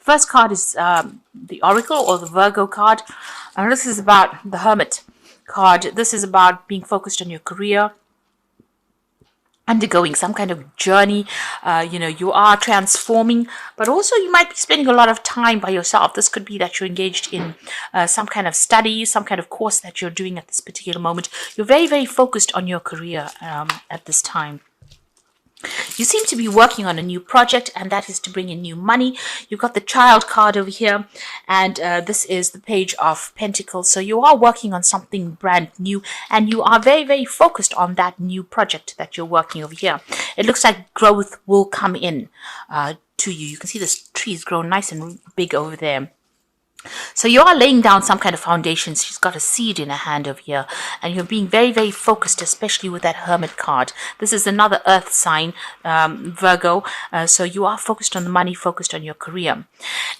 First card is the Oracle or the Virgo card. And this is about the Hermit card. This is about being focused on your career, undergoing some kind of journey. You are transforming, but also you might be spending a lot of time by yourself. This could be that you're engaged in some kind of study, some kind of course that you're doing at this particular moment. You're very, very focused on your career at this time. You seem to be working on a new project, and that is to bring in new money. You've got the Child card over here, and this is the Page of Pentacles. So you are working on something brand new, and you are very, very focused on that new project that you're working over here. It looks like growth will come in to you. You can see this tree's grown nice and big over there. So you are laying down some kind of foundation. She's got a seed in her hand over here, and you're being very, very focused, especially with that Hermit card. This is another earth sign, Virgo. So you are focused on the money, focused on your career.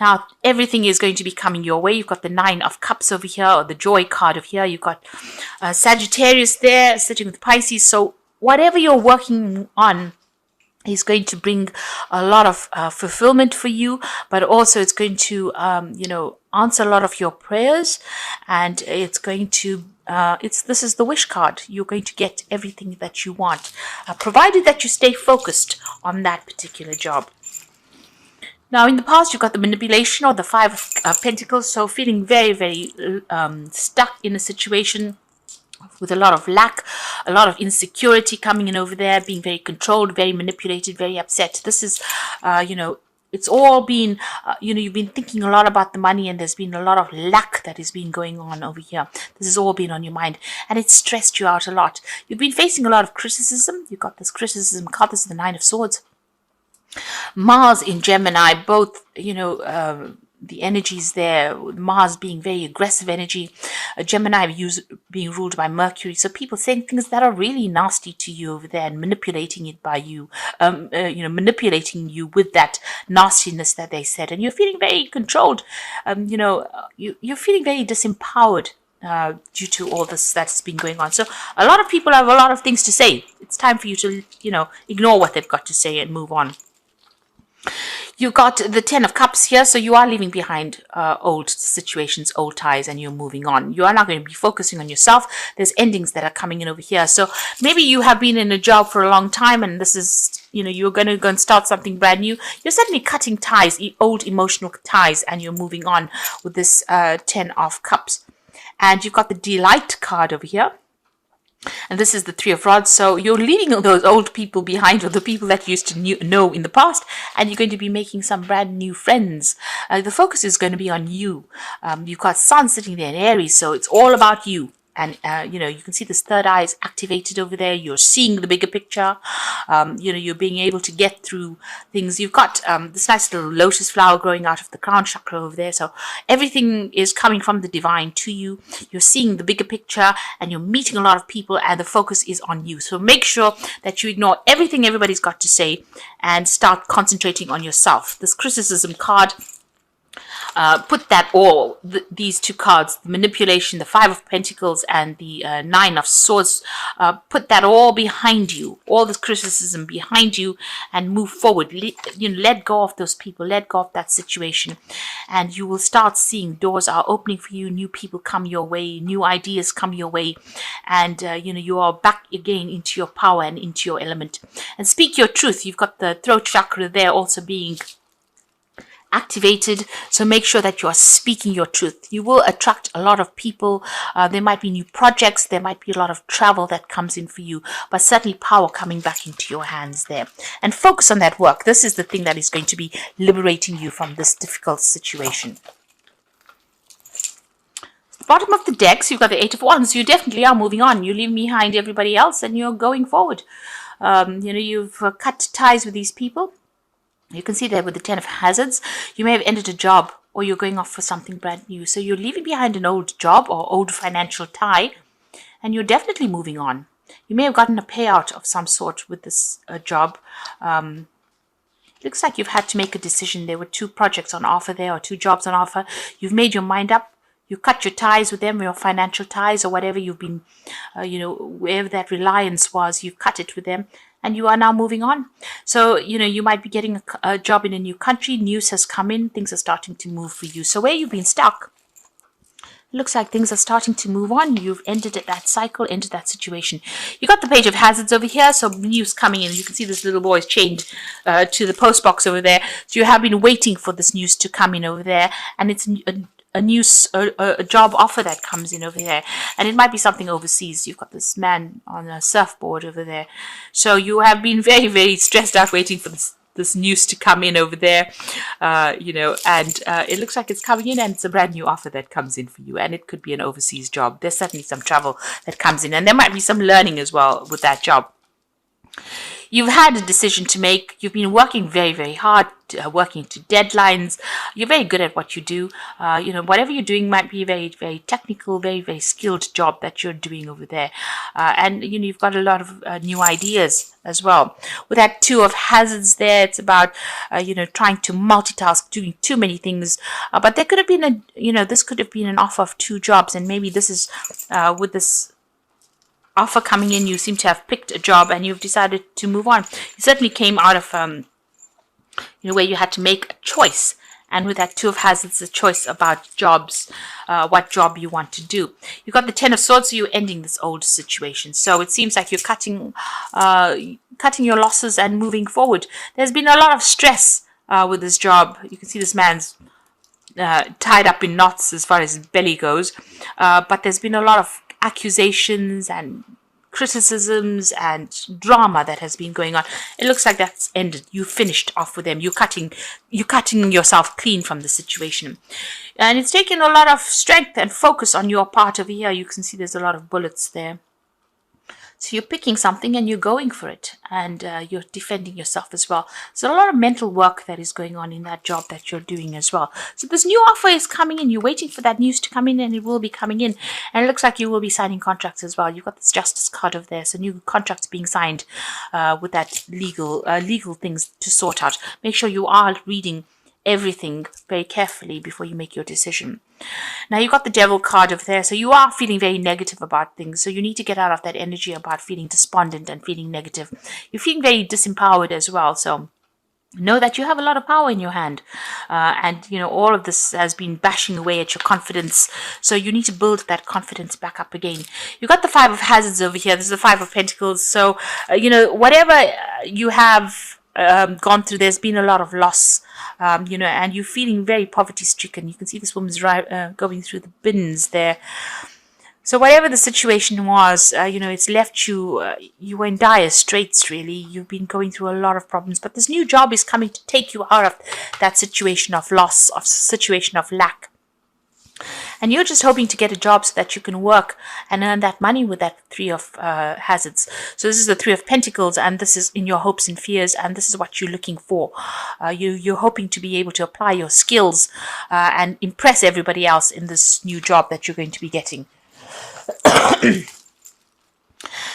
Now, everything is going to be coming your way. You've got the Nine of Cups over here, or the Joy card over here. You've got Sagittarius there sitting with Pisces. So whatever you're working on is going to bring a lot of fulfillment for you, but also it's going to, answer a lot of your prayers, and it's going to, this is the Wish card. You're going to get everything that you want, provided that you stay focused on that particular job. Now, in the past, you've got the manipulation or the Five of Pentacles, so feeling very, very stuck in a situation with a lot of lack, a lot of insecurity coming in over there, being very controlled, very manipulated, very upset. This is, it's all been, you've been thinking a lot about the money, and there's been a lot of lack that has been going on over here. This has all been on your mind, and it's stressed you out a lot. You've been facing a lot of criticism. You've got this criticism card. This is the Nine of Swords. Mars in Gemini, both, the energies there, Mars being very aggressive energy, Gemini being ruled by Mercury. So people saying things that are really nasty to you over there and manipulating it by you, manipulating you with that nastiness that they said. And you're feeling very controlled. You're feeling very disempowered due to all this that's been going on. So a lot of people have a lot of things to say. It's time for you to, ignore what they've got to say and move on. You got the Ten of Cups here, so you are leaving behind old situations, old ties, and you're moving on. You are not going to be focusing on yourself. There's endings that are coming in over here. So maybe you have been in a job for a long time, and this is, you're going to go and start something brand new. You're certainly cutting ties, old emotional ties, and you're moving on with this Ten of Cups. And you've got the Delight card over here. And this is the Three of Rods. So you're leaving those old people behind, or the people that you used to know in the past, and you're going to be making some brand new friends. The focus is going to be on you. You've got Sun sitting there in Aries, so it's all about you. And, you can see this third eye is activated over there. You're seeing the bigger picture. You're being able to get through things. You've got this nice little lotus flower growing out of the crown chakra over there. So everything is coming from the divine to you. You're seeing the bigger picture, and you're meeting a lot of people, and the focus is on you. So make sure that you ignore everything everybody's got to say and start concentrating on yourself. This criticism card, put that all, these two cards, the manipulation, the Five of Pentacles, and the Nine of Swords, put that all behind you, all this criticism behind you, and move forward. Let go of those people, let go of that situation, and you will start seeing doors are opening for you, new people come your way, new ideas come your way, and you are back again into your power and into your element. And speak your truth. You've got the throat chakra there also being activated, so make sure that you are speaking your truth. You will attract a lot of people. There might be new projects, there might be a lot of travel that comes in for you, but certainly power coming back into your hands there. And focus on that work. This is the thing that is going to be liberating you from this difficult situation. Bottom of the decks, you've got the Eight of Wands. You definitely are moving on. You're leaving behind everybody else, and you're going forward. You've cut ties with these people. You can see there with the Ten of Hazards, you may have ended a job, or you're going off for something brand new. So you're leaving behind an old job or old financial tie, and you're definitely moving on. You may have gotten a payout of some sort with this job. Looks like you've had to make a decision. There were two projects on offer there, or two jobs on offer. You've made your mind up. You cut your ties with them, your financial ties, or whatever you've been, wherever that reliance was, you've cut it with them. and you are now moving on. So, you might be getting a job in a new country. News has come in. Things are starting to move for you. So where you've been stuck, it looks like things are starting to move on. You've ended that cycle, ended that situation. You got the page of hazards over here. So news coming in. You can see this little boy is chained to the post box over there. So you have been waiting for this news to come in over there. And it's a job offer that comes in over there, and it might be something overseas. You've got this man on a surfboard over there, so you have been very, very stressed out waiting for this news to come in over there, and it looks like it's coming in, and it's a brand new offer that comes in for you, and it could be an overseas job. There's certainly some travel that comes in, and there might be some learning as well with that job. You've had a decision to make. You've been working very, very hard, working to deadlines. You're very good at what you do. Whatever you're doing might be a very, very technical, very, very skilled job that you're doing over there. And you've got a lot of new ideas as well. With that two of hazards there, it's about, trying to multitask, doing too many things. But there could have been this could have been an offer of two jobs. And maybe this is, with this offer coming in, you seem to have picked a job and you've decided to move on. You certainly came out of where you had to make a choice, and with that two of hazards, a choice about jobs, what job you want to do. You got the 10 of swords, so you're ending this old situation. So it seems like you're cutting your losses and moving forward. There's been a lot of stress with this job. You can see this man's tied up in knots as far as his belly goes, but there's been a lot of accusations and criticisms and drama that has been going on. It looks like that's ended. You finished off with them. You're cutting yourself clean from the situation, and it's taken a lot of strength and focus on your part over here. You can see there's a lot of bullets there. So you're picking something and you're going for it, and you're defending yourself as well. So a lot of mental work that is going on in that job that you're doing as well. So this new offer is coming in. You're waiting for that news to come in, and it will be coming in. And it looks like you will be signing contracts as well. You've got this justice card over there. So new contracts being signed with that legal things to sort out. Make sure you are reading everything very carefully before you make your decision. Now you've got the devil card over there, so you are feeling very negative about things. So you need to get out of that energy about feeling despondent and feeling negative. You're feeling very disempowered as well. So know that you have a lot of power in your hand, and all of this has been bashing away at your confidence. So you need to build that confidence back up again. You got the 5 of hazards over here. This is the 5 of pentacles. So whatever you have gone through, there's been a lot of loss, and you're feeling very poverty stricken. You can see this woman's going through the bins there. So whatever the situation was, it's left you, you were in dire straits, really. You've been going through a lot of problems, but this new job is coming to take you out of that situation of loss, of situation of lack. And you're just hoping to get a job so that you can work and earn that money with that 3 of hazards. So this is the 3 of pentacles, and this is in your hopes and fears, and this is what you're looking for. You're hoping to be able to apply your skills and impress everybody else in this new job that you're going to be getting.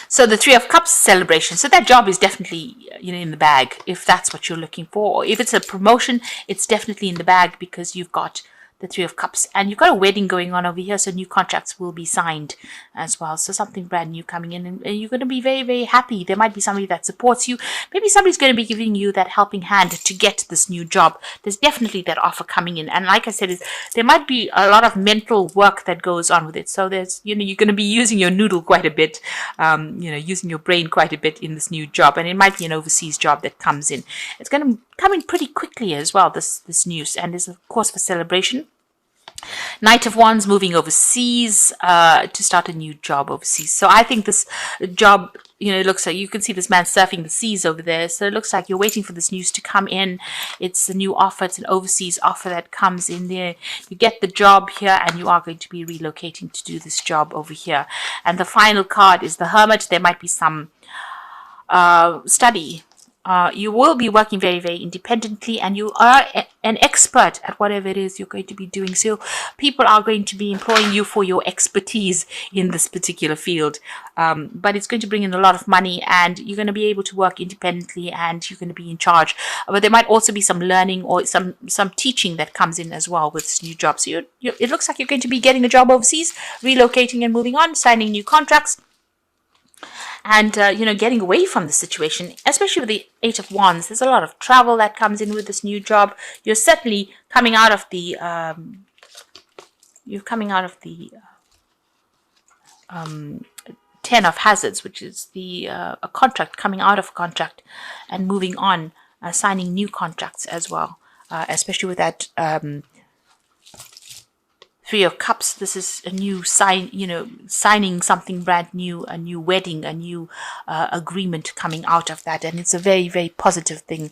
So the 3 of cups celebration. So that job is definitely in the bag, if that's what you're looking for. Or if it's a promotion, it's definitely in the bag because you've got the 3 of cups, and you've got a wedding going on over here, so new contracts will be signed as well. So something brand new coming in, and you're going to be very, very happy. There might be somebody that supports you. Maybe somebody's going to be giving you that helping hand to get this new job. There's definitely that offer coming in, and like I said, there might be a lot of mental work that goes on with it. So there's you're going to be using your noodle quite a bit, using your brain quite a bit in this new job, and it might be an overseas job that comes in. It's going to come in pretty quickly as well, this news, and there's of course for celebration. Knight of Wands moving overseas to start a new job overseas. So I think this job, it looks like you can see this man surfing the seas over there. So it looks like you're waiting for this news to come in. It's a new offer. It's an overseas offer that comes in there. You get the job here, and you are going to be relocating to do this job over here. And the final card is the Hermit. There might be some study. You will be working very, very independently, and you are an expert at whatever it is you're going to be doing. So people are going to be employing you for your expertise in this particular field. But it's going to bring in a lot of money, and you're going to be able to work independently, and you're going to be in charge. But there might also be some learning or some teaching that comes in as well with this new job. So it looks like you're going to be getting a job overseas, relocating and moving on, signing new contracts. and getting away from the situation, especially with the Eight of Wands. There's a lot of travel that comes in with this new job. You're certainly coming out of the Ten of Hazards, which is the a contract, coming out of contract and moving on, signing new contracts as well, especially with that Three of Cups. This is a new signing something brand new, a new wedding, a new agreement coming out of that, and it's a very, very positive thing.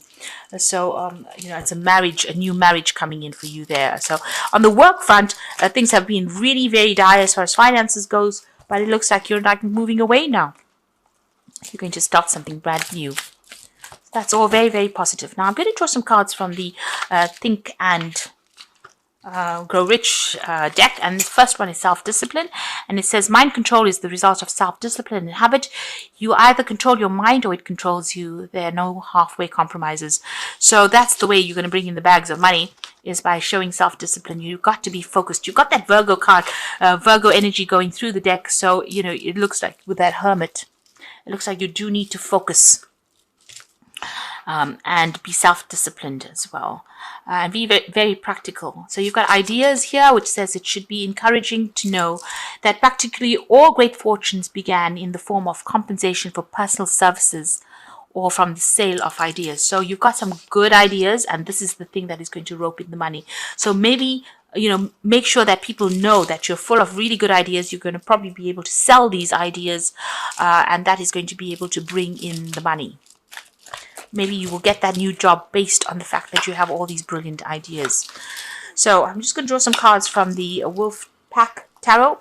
So it's a new marriage coming in for you there. So on the work front, things have been really very dire as far as finances goes, but it looks like you're like moving away now. You're going to start something brand new. That's all very, very positive. Now I'm going to draw some cards from the Think and Grow Rich deck, and the first one is self-discipline, and it says mind control is the result of self-discipline and habit. You either control your mind or it controls you. There are no halfway compromises. So that's the way you're going to bring in the bags of money, is by showing self-discipline. You've got to be focused. You've got that Virgo card, Virgo energy going through the deck. So it looks like with that Hermit, it looks like you do need to focus and be self-disciplined as well, and be very, very practical. So you've got ideas here, which says it should be encouraging to know that practically all great fortunes began in the form of compensation for personal services or from the sale of ideas. So you've got some good ideas, and this is the thing that is going to rope in the money. So maybe make sure that people know that you're full of really good ideas. You're going to probably be able to sell these ideas, and that is going to be able to bring in the money. Maybe you will get that new job based on the fact that you have all these brilliant ideas. So I'm just going to draw some cards from the Wolf Pack Tarot.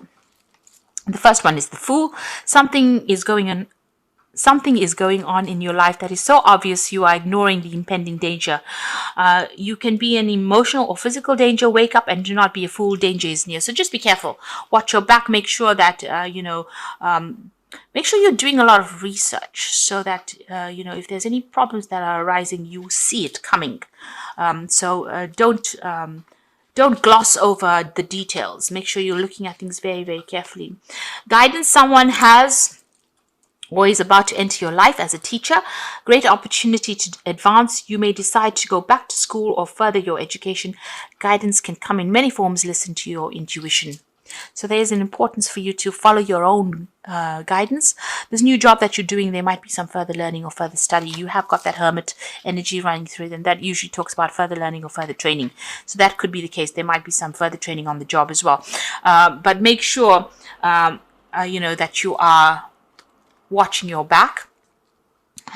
The first one is the Fool. Something is going on in your life that is so obvious you are ignoring the impending danger. You can be in emotional or physical danger. Wake up and do not be a fool. Danger is near. So just be careful. Watch your back. Make sure that make sure you're doing a lot of research, so that if there's any problems that are arising, you see it coming. So don't gloss over the details. Make sure you're looking at things very, very carefully. Guidance someone has or is about to enter your life as a teacher. Great opportunity to advance. You may decide to go back to school or further your education. Guidance can come in many forms. Listen to your intuition. So there is an importance for you to follow your own guidance. This new job that you're doing, there might be some further learning or further study. You have got that Hermit energy running through it, and that usually talks about further learning or further training. So that could be the case. There might be some further training on the job as well. But make sure, that you are watching your back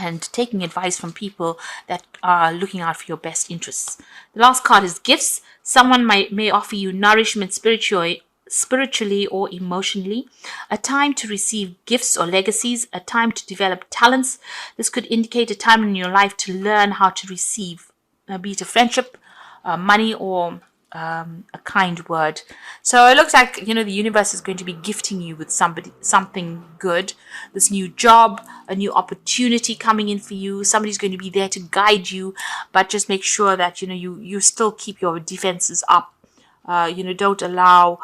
and taking advice from people that are looking out for your best interests. The last card is gifts. Someone may offer you nourishment spiritually or emotionally, a time to receive gifts or legacies, a time to develop talents. This could indicate a time in your life to learn how to receive, be it a friendship, money, or a kind word. So it looks like the universe is going to be gifting you with something good. This new job, a new opportunity coming in for you. Somebody's going to be there to guide you, but just make sure that you still keep your defenses up. Don't allow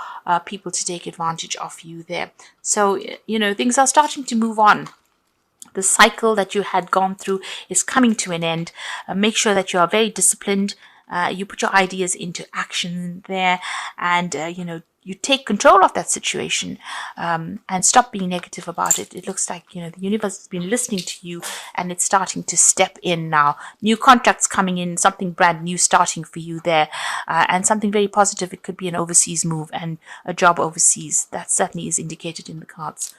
people to take advantage of you there. So, things are starting to move on. The cycle that you had gone through is coming to an end. Make sure that you are very disciplined. You put your ideas into action there, and, you take control of that situation, and stop being negative about it. It looks like, the universe has been listening to you, and it's starting to step in now. New contracts coming in, something brand new starting for you there, and something very positive. It could be an overseas move and a job overseas. That certainly is indicated in the cards.